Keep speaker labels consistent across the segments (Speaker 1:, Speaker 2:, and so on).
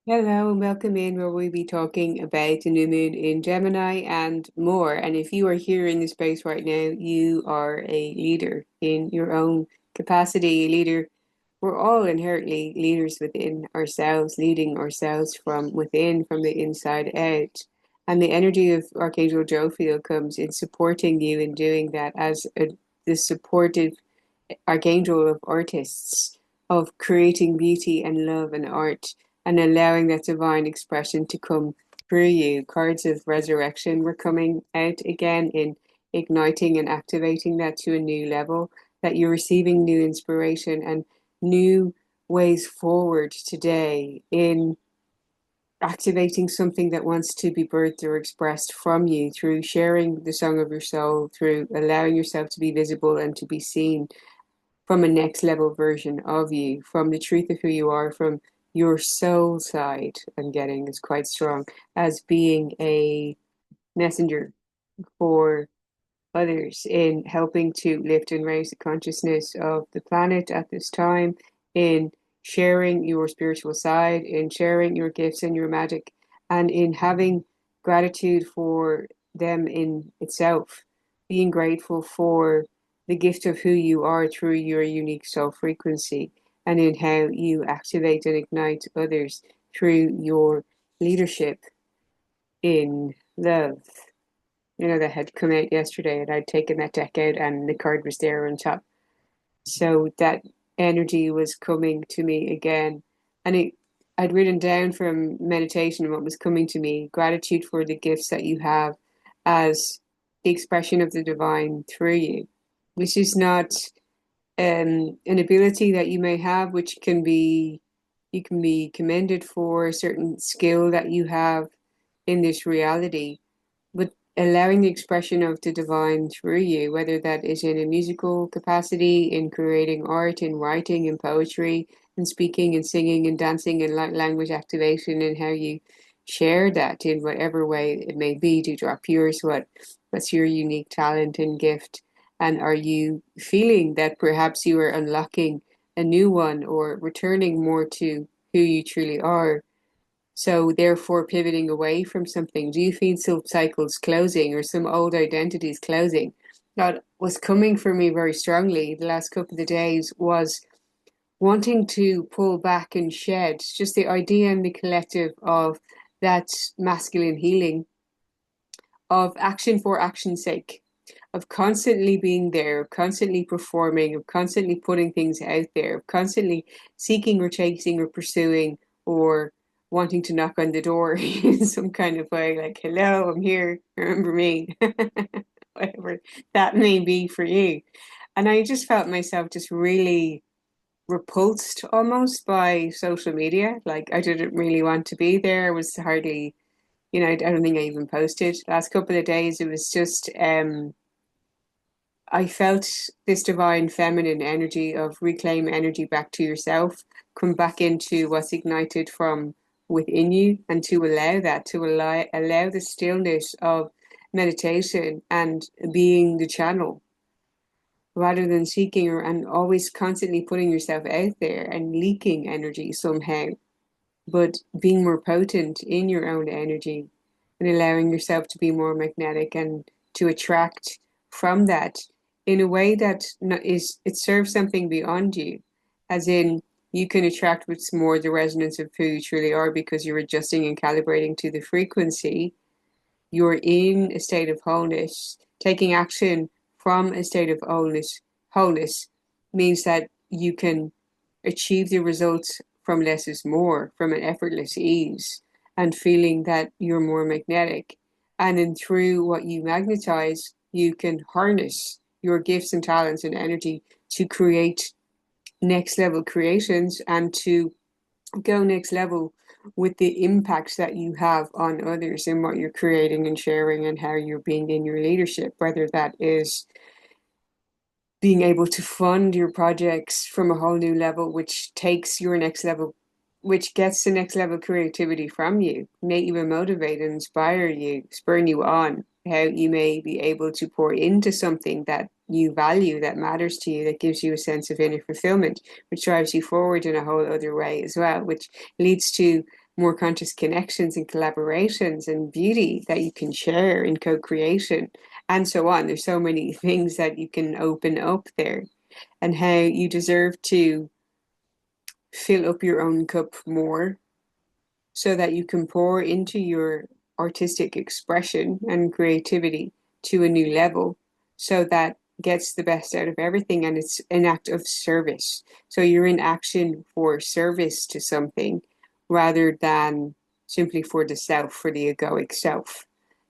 Speaker 1: Hello and welcome in where we'll be talking about the new moon in Gemini and more. And if you are here in the space right now, you are a leader in your own capacity, a leader. We're all inherently leaders within ourselves, leading ourselves from within, from the inside out. And the energy of Archangel Jophiel comes in supporting you in doing that as the supportive archangel of artists, of creating beauty and love and art and allowing that divine expression to come through you. Cards of resurrection were coming out again in igniting and activating that to a new level, that you're receiving new inspiration and new ways forward today in activating something that wants to be birthed or expressed from you through sharing the song of your soul, through allowing yourself to be visible and to be seen from a next level version of you, from the truth of who you are, from your soul side. I'm getting is quite strong as being a messenger for others in helping to lift and raise the consciousness of the planet at this time, in sharing your spiritual side, in sharing your gifts and your magic, and in having gratitude for them in itself, being grateful for the gift of who you are through your unique soul frequency, and in how you activate and ignite others through your leadership in love. That had come out yesterday, and I'd taken that deck out, and the card was there on top. So that energy was coming to me again, and I'd written down from meditation what was coming to me: gratitude for the gifts that you have as the expression of the divine through you, which is not an ability that you may have, which you can be commended for a certain skill that you have in this reality, but allowing the expression of the divine through you, whether that is in a musical capacity, in creating art, in writing, in poetry, in speaking, and singing, and dancing, and language activation, and how you share that in whatever way it may be to drop yours. What's your unique talent and gift? And are you feeling that perhaps you are unlocking a new one or returning more to who you truly are? So therefore pivoting away from something. Do you feel some cycles closing or some old identities closing? That was coming for me very strongly the last couple of days was wanting to pull back and shed just the idea and the collective of that masculine healing, of action for action's sake, of constantly being there, of constantly performing, of constantly putting things out there, of constantly seeking or chasing or pursuing or wanting to knock on the door in some kind of way, like, hello, I'm here, remember me, whatever that may be for you. And I just felt myself just really repulsed almost by social media. Like I didn't really want to be there. I was hardly, I don't think I even posted. Last couple of days, it was just I felt this divine feminine energy of reclaim energy back to yourself, come back into what's ignited from within you, and to allow that, to allow the stillness of meditation and being the channel rather than seeking or and always constantly putting yourself out there and leaking energy somehow, but being more potent in your own energy and allowing yourself to be more magnetic and to attract from that in a way that is it serves something beyond you, as in you can attract what's more the resonance of who you truly are because you're adjusting and calibrating to the frequency. You're in a state of wholeness. Taking action from a state of wholeness means that you can achieve the results from less is more, from an effortless ease, and feeling that you're more magnetic. And then through what you magnetize, you can harness your gifts and talents and energy to create next level creations and to go next level with the impacts that you have on others and what you're creating and sharing and how you're being in your leadership, whether that is being able to fund your projects from a whole new level, which takes your next level, which gets the next level creativity from you, make you motivate and inspire you, spurring you on, how you may be able to pour into something that you value, that matters to you, that gives you a sense of inner fulfillment, which drives you forward in a whole other way as well, which leads to more conscious connections and collaborations and beauty that you can share in co-creation and so on. There's so many things that you can open up there, and how you deserve to fill up your own cup more so that you can pour into your artistic expression and creativity to a new level, so that gets the best out of everything, and it's an act of service. So you're in action for service to something rather than simply for the self, for the egoic self.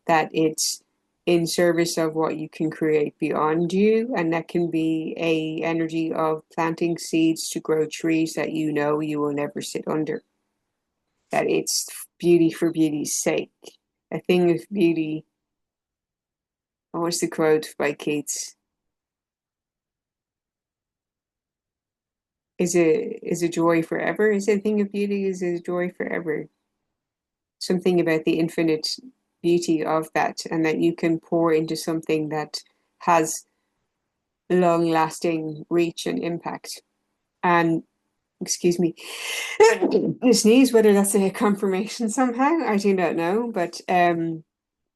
Speaker 1: That it's in service of what you can create beyond you, and that can be a energy of planting seeds to grow trees that you know you will never sit under. That it's beauty for beauty's sake, a thing of beauty. What's the quote by Keats? Is a joy forever? Is it a thing of beauty? Is a joy forever? Something about the infinite beauty of that, and that you can pour into something that has long lasting reach and impact. And excuse me, sneeze, whether that's a confirmation somehow, I do not know, but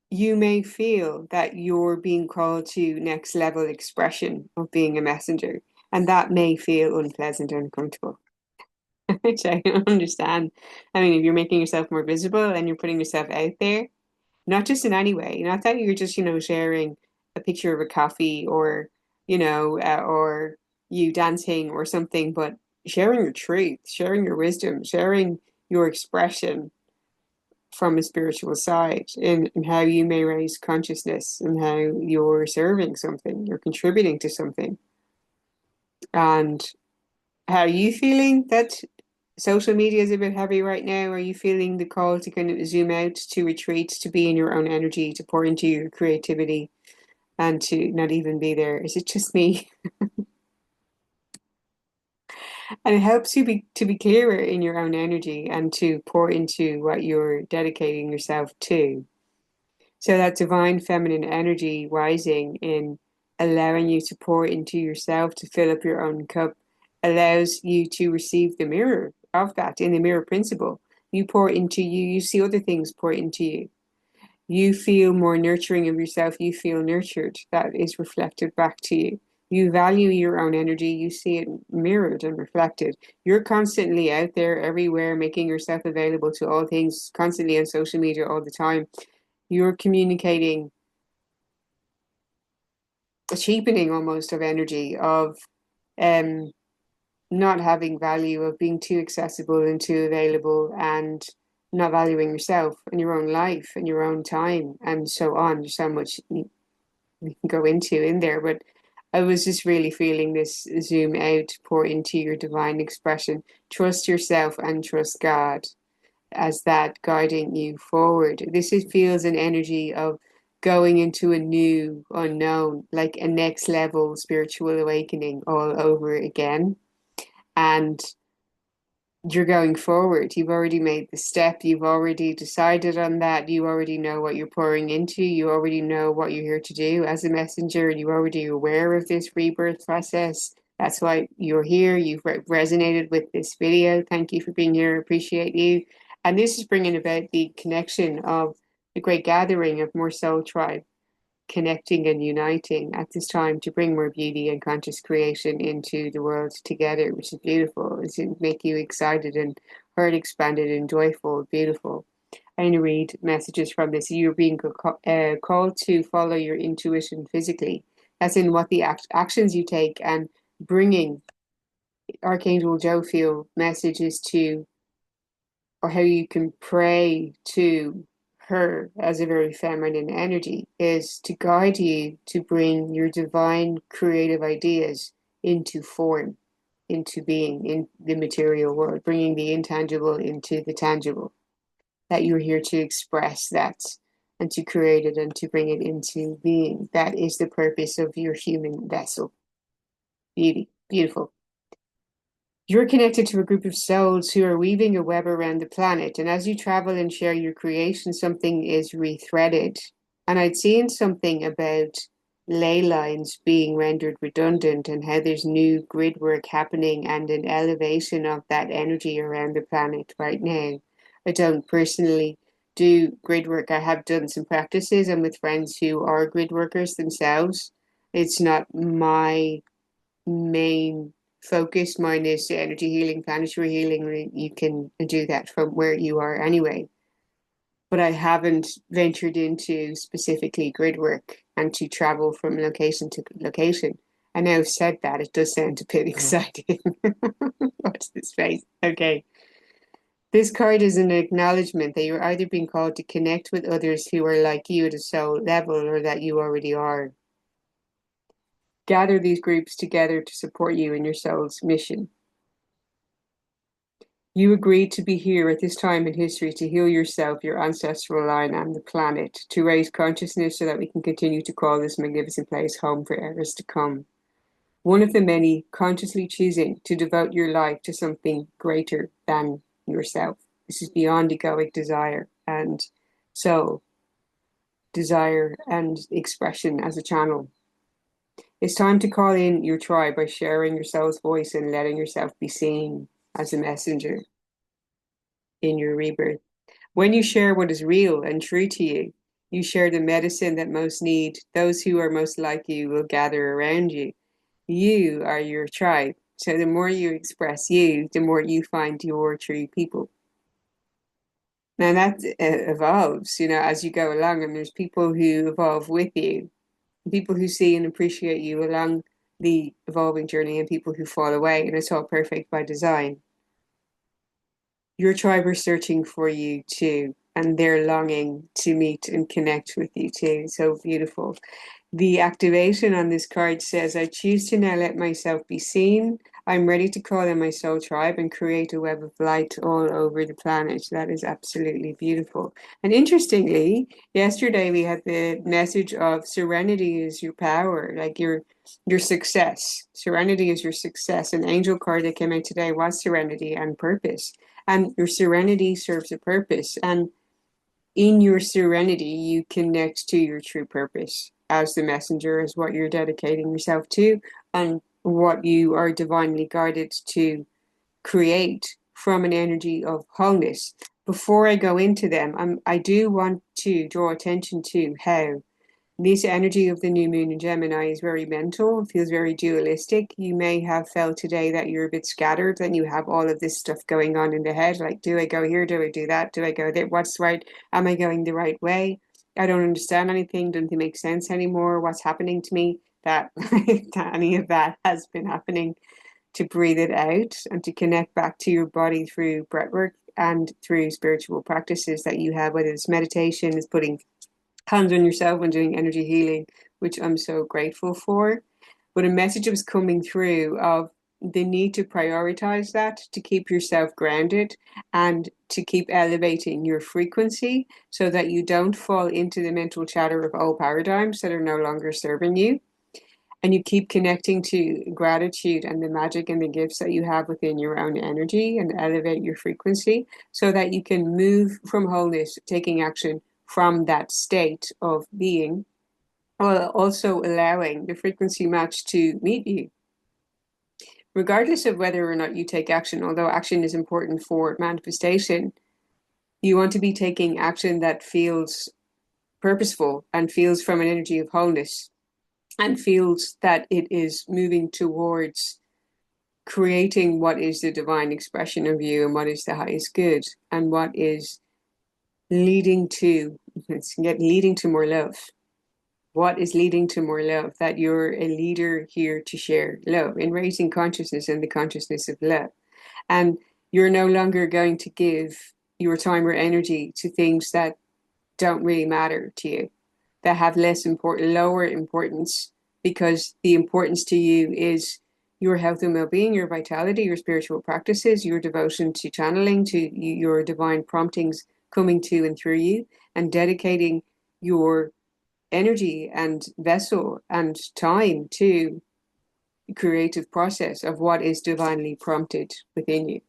Speaker 1: you may feel that you're being called to next level expression of being a messenger, and that may feel unpleasant and uncomfortable, which I understand. I mean, if you're making yourself more visible and you're putting yourself out there, not just in any way, not that you're just, sharing a picture of a coffee, or, or you dancing or something, but sharing your truth, sharing your wisdom, sharing your expression from a spiritual side, in how you may raise consciousness and how you're serving something, you're contributing to something. And how are you feeling that social media is a bit heavy right now? Are you feeling the call to kind of zoom out, to retreat, to be in your own energy, to pour into your creativity, and to not even be there? Is it just me? And it helps you to be clearer in your own energy and to pour into what you're dedicating yourself to. So that divine feminine energy rising in, allowing you to pour into yourself, to fill up your own cup, allows you to receive the mirror of that in the mirror principle. You pour into you, you see other things pour into you. You feel more nurturing of yourself, you feel nurtured. That is reflected back to you. You value your own energy, you see it mirrored and reflected. You're constantly out there everywhere, making yourself available to all things, constantly on social media all the time. You're communicating a cheapening almost of energy, of um not having value, of being too accessible and too available, and not valuing yourself and your own life and your own time and so on. There's so much we can go into in there, but I was just really feeling this zoom out, pour into your divine expression, trust yourself and trust God as that guiding you forward. Feels an energy of going into a new unknown, like a next level spiritual awakening all over again. And you're going forward. You've already made the step. You've already decided on that. You already know what you're pouring into. You already know what you're here to do as a messenger. You're already aware of this rebirth process. That's why you're here. You've resonated with this video. Thank you for being here. Appreciate you. And this is bringing about the connection of the great gathering of more soul tribe, connecting and uniting at this time to bring more beauty and conscious creation into the world together, which is beautiful. It's to make you excited and heart expanded and joyful, beautiful. I'm going to read messages from this. You're being called to follow your intuition physically. That's in what the actions you take, and bringing Archangel Jophiel messages to, or how you can pray to her as a very feminine energy, is to guide you to bring your divine creative ideas into form, into being in the material world, bringing the intangible into the tangible. That you're here to express that and to create it and to bring it into being. That is the purpose of your human vessel. Beauty, beautiful. You're connected to a group of souls who are weaving a web around the planet, and as you travel and share your creation, something is rethreaded. And I'd seen something about ley lines being rendered redundant, and how there's new grid work happening and an elevation of that energy around the planet right now. I don't personally do grid work. I have done some practices and with friends who are grid workers themselves. It's not my main focus. Mine is energy healing, planetary healing. You can do that from where you are anyway. But I haven't ventured into specifically grid work and to travel from location to location. I know I've said that, it does sound a bit exciting. Watch this face. Okay. This card is an acknowledgement that you're either being called to connect with others who are like you at a soul level or that you already are. Gather these groups together to support you in your soul's mission. You agreed to be here at this time in history to heal yourself, your ancestral line, and the planet, to raise consciousness so that we can continue to call this magnificent place home for eras to come. One of the many consciously choosing to devote your life to something greater than yourself. This is beyond egoic desire and soul, desire and expression as a channel. It's time to call in your tribe by sharing your soul's voice and letting yourself be seen as a messenger in your rebirth. When you share what is real and true to you, you share the medicine that most need. Those who are most like you will gather around you. You are your tribe. So the more you express you, the more you find your true people. Now that evolves, as you go along, and there's people who evolve with you, people who see and appreciate you along the evolving journey, and people who fall away, and it's all perfect by design. Your tribe are searching for you too, and they're longing to meet and connect with you too. So beautiful. The activation on this card says, I choose to now let myself be seen. I'm ready to call in my soul tribe and create a web of light all over the planet. That is absolutely beautiful. And interestingly, yesterday we had the message of serenity is your power, like your success. Serenity is your success. An angel card that came out today was serenity and purpose. And your serenity serves a purpose. And in your serenity, you connect to your true purpose as the messenger, as what you're dedicating yourself to, and what you are divinely guided to create from an energy of wholeness. Before I go into them, I do want to draw attention to how this energy of the new moon in Gemini is very mental, feels very dualistic. You may have felt today that you're a bit scattered and you have all of this stuff going on in the head. Like, do I go here? Do I do that? Do I go there? What's right? Am I going the right way? I don't understand anything. Doesn't make sense anymore. What's happening to me? That any of that has been happening. To breathe it out and to connect back to your body through breath work and through spiritual practices that you have, whether it's meditation, is putting hands on yourself and doing energy healing, which I'm so grateful for. But a message was coming through of the need to prioritize that, to keep yourself grounded and to keep elevating your frequency so that you don't fall into the mental chatter of old paradigms that are no longer serving you. And you keep connecting to gratitude and the magic and the gifts that you have within your own energy and elevate your frequency so that you can move from wholeness, taking action from that state of being, while also allowing the frequency match to meet you. Regardless of whether or not you take action, although action is important for manifestation, you want to be taking action that feels purposeful and feels from an energy of wholeness and feels that it is moving towards creating what is the divine expression of you and what is the highest good and what is leading to more love. What is leading to more love? That you're a leader here to share love in raising consciousness and the consciousness of love. And you're no longer going to give your time or energy to things that don't really matter to you, that have lower importance, because the importance to you is your health and well-being, your vitality, your spiritual practices, your devotion to channeling, to your divine promptings coming to and through you, and dedicating your energy and vessel and time to the creative process of what is divinely prompted within you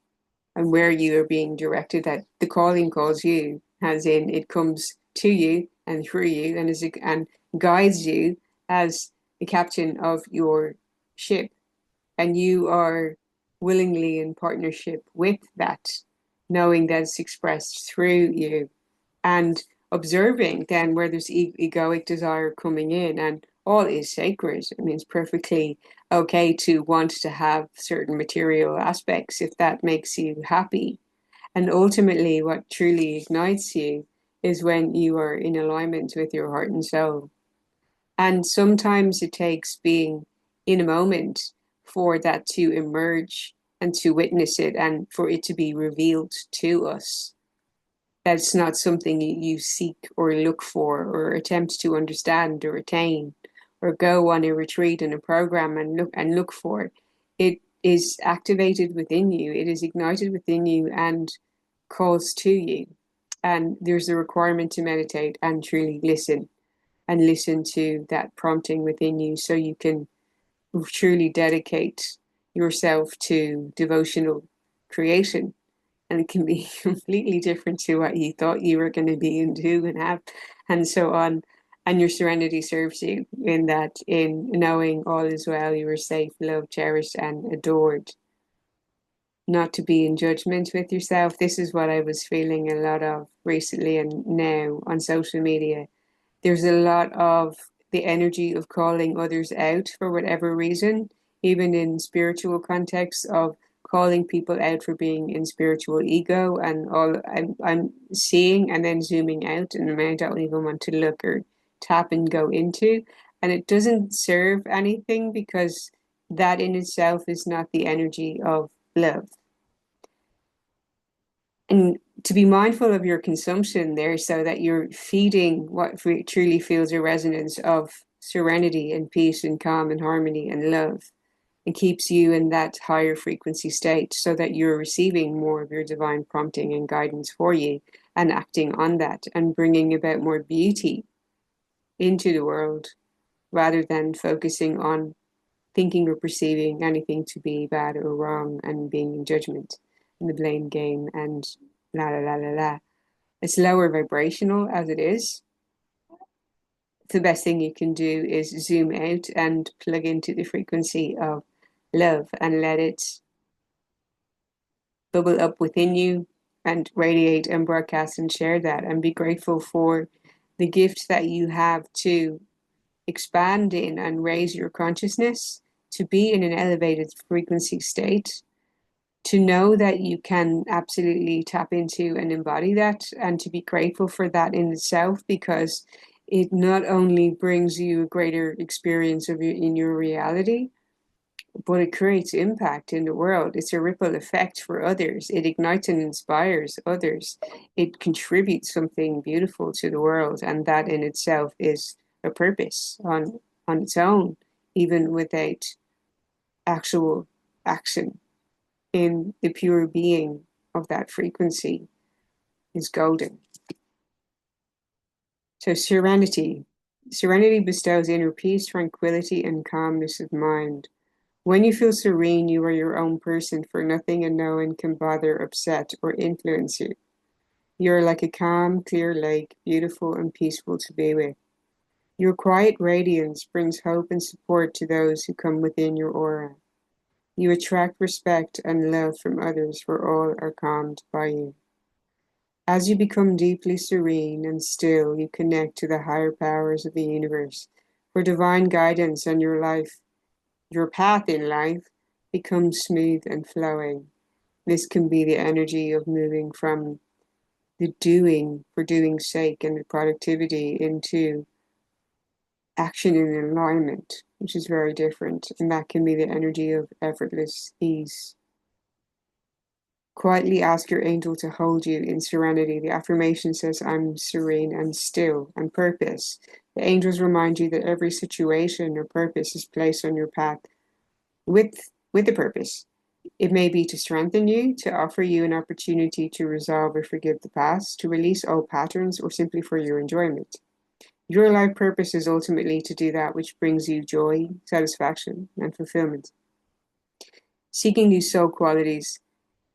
Speaker 1: and where you are being directed, that the calling calls you, as in it comes to you and through you and guides you as the captain of your ship, and you are willingly in partnership with that knowing that it's expressed through you, and observing then where there's egoic desire coming in, and all is sacred. I mean, it's perfectly okay to want to have certain material aspects if that makes you happy. And ultimately, what truly ignites you is when you are in alignment with your heart and soul. And sometimes it takes being in a moment for that to emerge and to witness it and for it to be revealed to us. That's not something you seek or look for or attempt to understand or attain or go on a retreat and a program and look for. It is activated within you. It is ignited within you and calls to you. And there's a requirement to meditate and truly listen and listen to that prompting within you so you can truly dedicate yourself to devotional creation. And it can be completely different to what you thought you were going to be and do and have, and so on. And your serenity serves you in that, in knowing all is well, you are safe, loved, cherished, and adored. Not to be in judgment with yourself. This is what I was feeling a lot of recently and now on social media. There's a lot of the energy of calling others out for whatever reason, even in spiritual contexts of calling people out for being in spiritual ego and all. I'm seeing and then zooming out, and I don't even want to look or tap and go into, and it doesn't serve anything because that in itself is not the energy of love. And to be mindful of your consumption there so that you're feeding what truly feels a resonance of serenity and peace and calm and harmony and love, and keeps you in that higher frequency state so that you're receiving more of your divine prompting and guidance for you and acting on that and bringing about more beauty into the world rather than focusing on thinking or perceiving anything to be bad or wrong and being in judgment and the blame game and la la la la la. It's lower vibrational as it is. The best thing you can do is zoom out and plug into the frequency of love and let it bubble up within you and radiate and broadcast and share that and be grateful for the gift that you have to expand in and raise your consciousness to be in an elevated frequency state, to know that you can absolutely tap into and embody that, and to be grateful for that in itself, because it not only brings you a greater experience of in your reality, but it creates impact in the world. It's a ripple effect for others. It ignites and inspires others. It contributes something beautiful to the world, and that in itself is a purpose on its own, even without actual action. In the pure being of that frequency is golden. So serenity. Serenity bestows inner peace, tranquility, and calmness of mind. When you feel serene, you are your own person, for nothing and no one can bother, upset, or influence you. You are like a calm, clear lake, beautiful and peaceful to be with. Your quiet radiance brings hope and support to those who come within your aura. You attract respect and love from others, for all are calmed by you. As you become deeply serene and still, you connect to the higher powers of the universe, for divine guidance, and your path in life becomes smooth and flowing. This can be the energy of moving from the doing for doing's sake and the productivity into action and alignment, which is very different. And that can be the energy of effortless ease. Quietly ask your angel to hold you in serenity. The affirmation says, I'm serene and still and purpose. The angels remind you that every situation or purpose is placed on your path with a purpose. It may be to strengthen you, to offer you an opportunity to resolve or forgive the past, to release old patterns, or simply for your enjoyment. Your life purpose is ultimately to do that which brings you joy, satisfaction, and fulfillment. Seeking these soul qualities,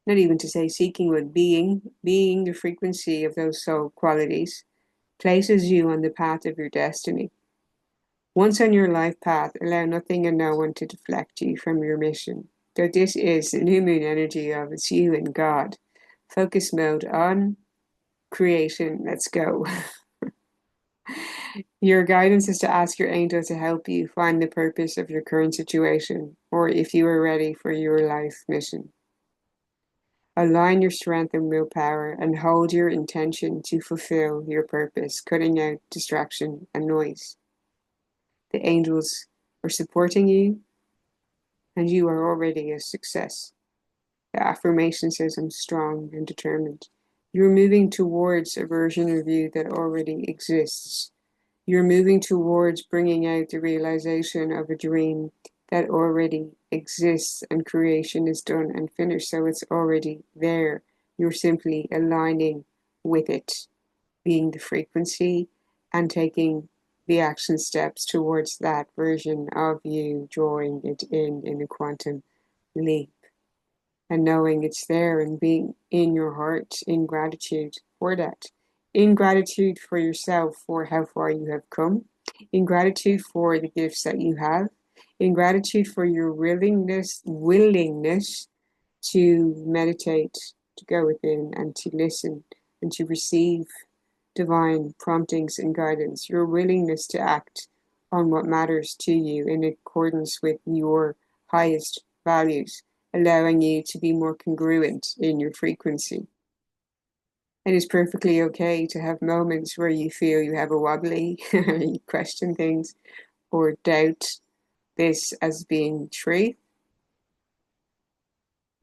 Speaker 1: not even to say seeking, but being the frequency of those soul qualities, places you on the path of your destiny. Once on your life path, allow nothing and no one to deflect you from your mission. Though this is the new moon energy of it's you and God. Focus mode on. Creation. Let's go. Your guidance is to ask your angel to help you find the purpose of your current situation, or if you are ready for your life mission. Align your strength and willpower and hold your intention to fulfill your purpose, cutting out distraction and noise. The angels are supporting you, and you are already a success. The affirmation says, I'm strong and determined. You're moving towards a version of you that already exists. You're moving towards bringing out the realization of a dream that already exists, and creation is done and finished. So it's already there. You're simply aligning with it, being the frequency and taking the action steps towards that version of you, drawing it in a quantum leap and knowing it's there and being in your heart in gratitude for that. In gratitude for yourself for how far you have come, in gratitude for the gifts that you have, in gratitude for your willingness to meditate, to go within and to listen and to receive divine promptings and guidance, your willingness to act on what matters to you in accordance with your highest values, allowing you to be more congruent in your frequency. It is perfectly okay to have moments where you feel you have a wobbly, you question things, or doubt this as being true.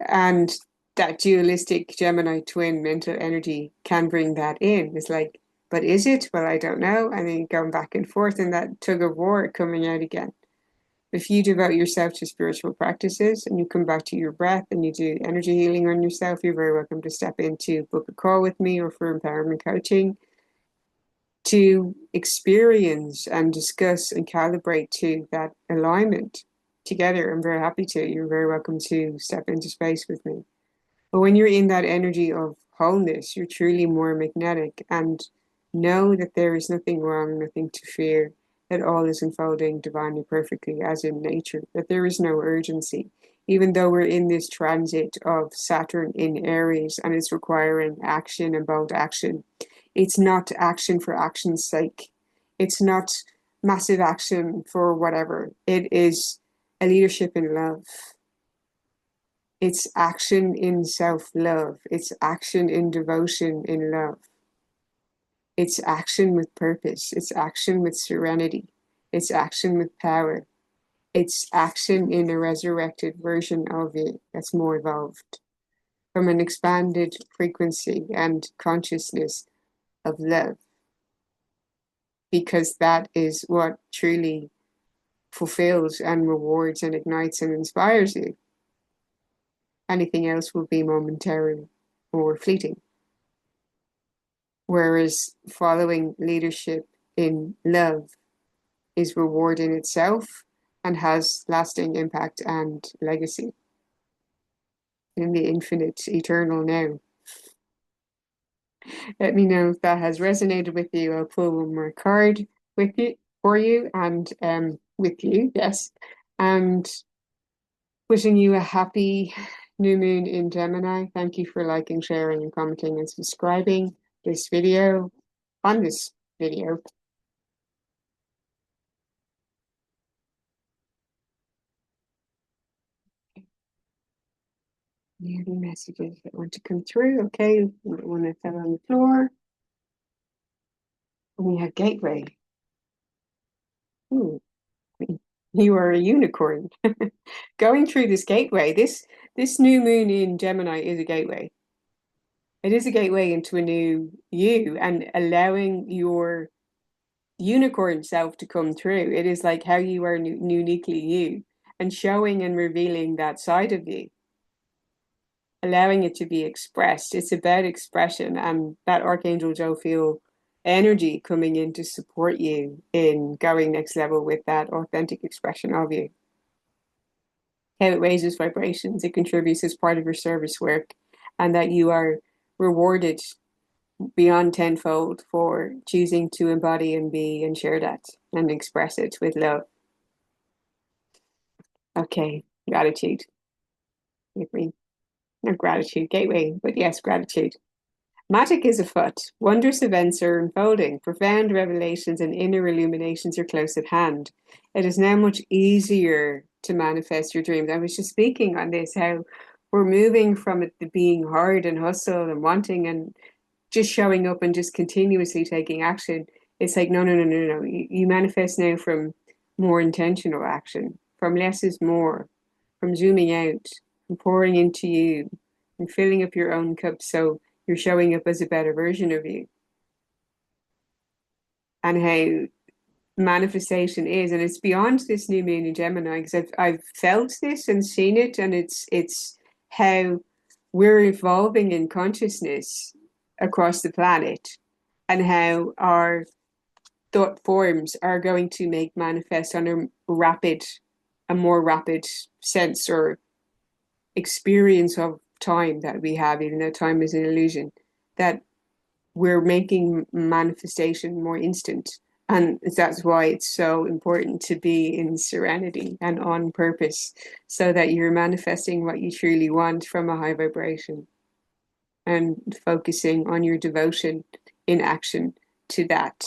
Speaker 1: And that dualistic Gemini twin mental energy can bring that in. It's like, but is it? Well, I don't know. And then going back and forth and that tug of war coming out again. If you devote yourself to spiritual practices and you come back to your breath and you do energy healing on yourself, you're very welcome to step into book a call with me or for empowerment coaching to experience and discuss and calibrate to that alignment together. I'm very happy to. You're very welcome to step into space with me. But when you're in that energy of wholeness, you're truly more magnetic and know that there is nothing wrong, nothing to fear, that all is unfolding divinely perfectly as in nature, that there is no urgency. Even though we're in this transit of Saturn in Aries and it's requiring action and bold action, it's not action for action's sake. It's not massive action for whatever. It is a leadership in love. It's action in self-love. It's action in devotion in love. It's action with purpose. It's action with serenity. It's action with power. It's action in a resurrected version of it that's more evolved from an expanded frequency and consciousness of love. Because that is what truly fulfills and rewards and ignites and inspires you. Anything else will be momentary or fleeting. Whereas following leadership in love is reward in itself and has lasting impact and legacy in the infinite, eternal now. Let me know if that has resonated with you. I'll pull one more card with you for you and with you, yes. And wishing you a happy new moon in Gemini. Thank you for liking, sharing, and commenting and subscribing this video on this video. Any messages that want to come through? Okay, one that fell on the floor. And we have gateway. Ooh, you are a unicorn. Going through this gateway, this new moon in Gemini is a gateway. It is a gateway into a new you and allowing your unicorn self to come through. It is like how you are uniquely you and showing and revealing that side of you, allowing it to be expressed. It's about expression and that Archangel Jophiel energy coming in to support you in going next level with that authentic expression of you. How it raises vibrations, it contributes as part of your service work, and that you are rewarded beyond tenfold for choosing to embody and be and share that and express it with love. Okay, gratitude with me. Not gratitude, gateway, but yes, gratitude. Magic is afoot. Wondrous events are unfolding. Profound revelations and inner illuminations are close at hand. It is now much easier to manifest your dreams. I was just speaking on this, how we're moving from it being hard and hustle and wanting and just showing up and just continuously taking action. It's like, no, no, no, no, no. You manifest now from more intentional action, from less is more, from zooming out, from pouring into you, and filling up your own cup so you're showing up as a better version of you. And how manifestation is, and it's beyond this new moon in Gemini, because I've felt this and seen it, and it's how we're evolving in consciousness across the planet, and how our thought forms are going to make manifest on a more rapid sense or experience of time that we have, even though time is an illusion, that we're making manifestation more instant. And that's why it's so important to be in serenity and on purpose, so that you're manifesting what you truly want from a high vibration and focusing on your devotion in action to that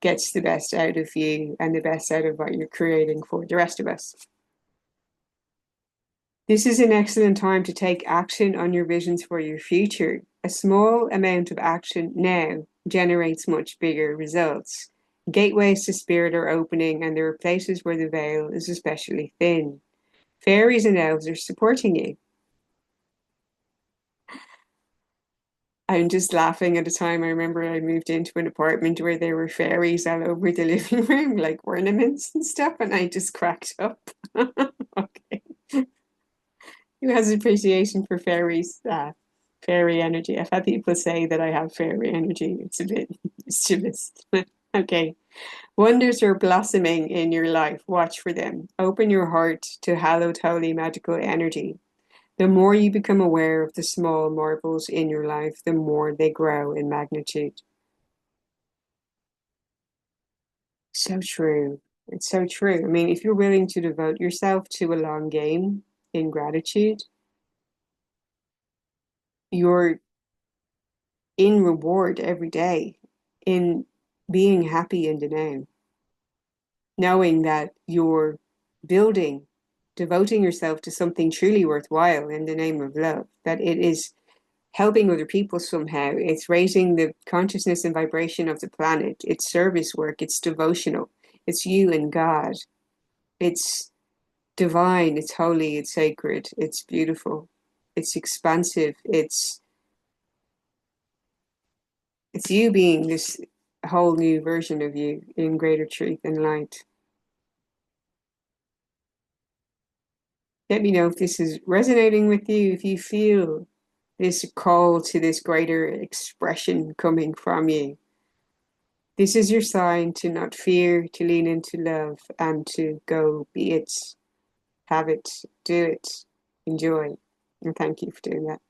Speaker 1: gets the best out of you and the best out of what you're creating for the rest of us. This is an excellent time to take action on your visions for your future. A small amount of action now generates much bigger results. Gateways to spirit are opening, and there are places where the veil is especially thin. Fairies and elves are supporting you. I'm just laughing at a time. I remember I moved into an apartment where there were fairies all over the living room, like ornaments and stuff, and I just cracked up. Okay. Who has appreciation for fairies? Fairy energy. I've had people say that I have fairy energy. It's a bit mischievous. Okay. Wonders are blossoming in your life. Watch for them. Open your heart to hallowed, holy, magical energy. The more you become aware of the small marvels in your life, the more they grow in magnitude. So true. It's so true. I mean, if you're willing to devote yourself to a long game in gratitude, you're in reward every day, in being happy in the now, knowing that you're building, devoting yourself to something truly worthwhile in the name of love, that it is helping other people somehow. It's raising the consciousness and vibration of the planet. It's service work. It's devotional. It's you and God. It's divine. It's holy. It's sacred. It's beautiful. It's expansive. It's you being this whole new version of you in greater truth and light. Let me know if this is resonating with you, if you feel this call to this greater expression coming from you. This is your sign to not fear, to lean into love, and to go be it, have it, do it, enjoy. And thank you for doing that.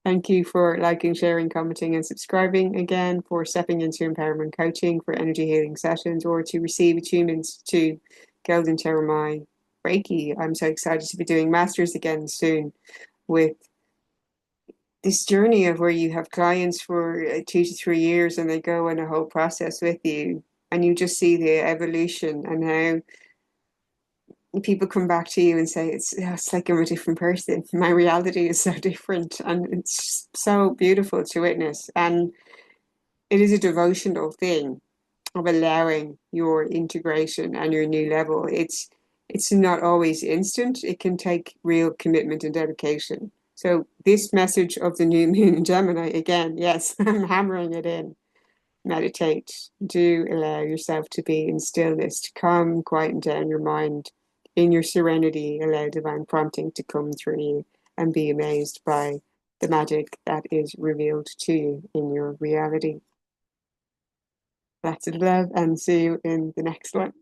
Speaker 1: Thank you for liking, sharing, commenting, and subscribing again, for stepping into empowerment coaching, for energy healing sessions, or to receive attunements to Golden Terramai Reiki. I'm so excited to be doing masters again soon with this journey of where you have clients for 2 to 3 years and they go on a whole process with you, and you just see the evolution and how people come back to you and say, it's like I'm a different person. My reality is so different, and it's so beautiful to witness. And it is a devotional thing of allowing your integration and your new level. It's not always instant. It can take real commitment and dedication. So this message of the new moon in Gemini, again, yes, I'm hammering it in. Meditate. Do allow yourself to be in stillness, to calm, quieten down your mind. In your serenity, allow divine prompting to come through you, and be amazed by the magic that is revealed to you in your reality. Lots of love, and see you in the next one.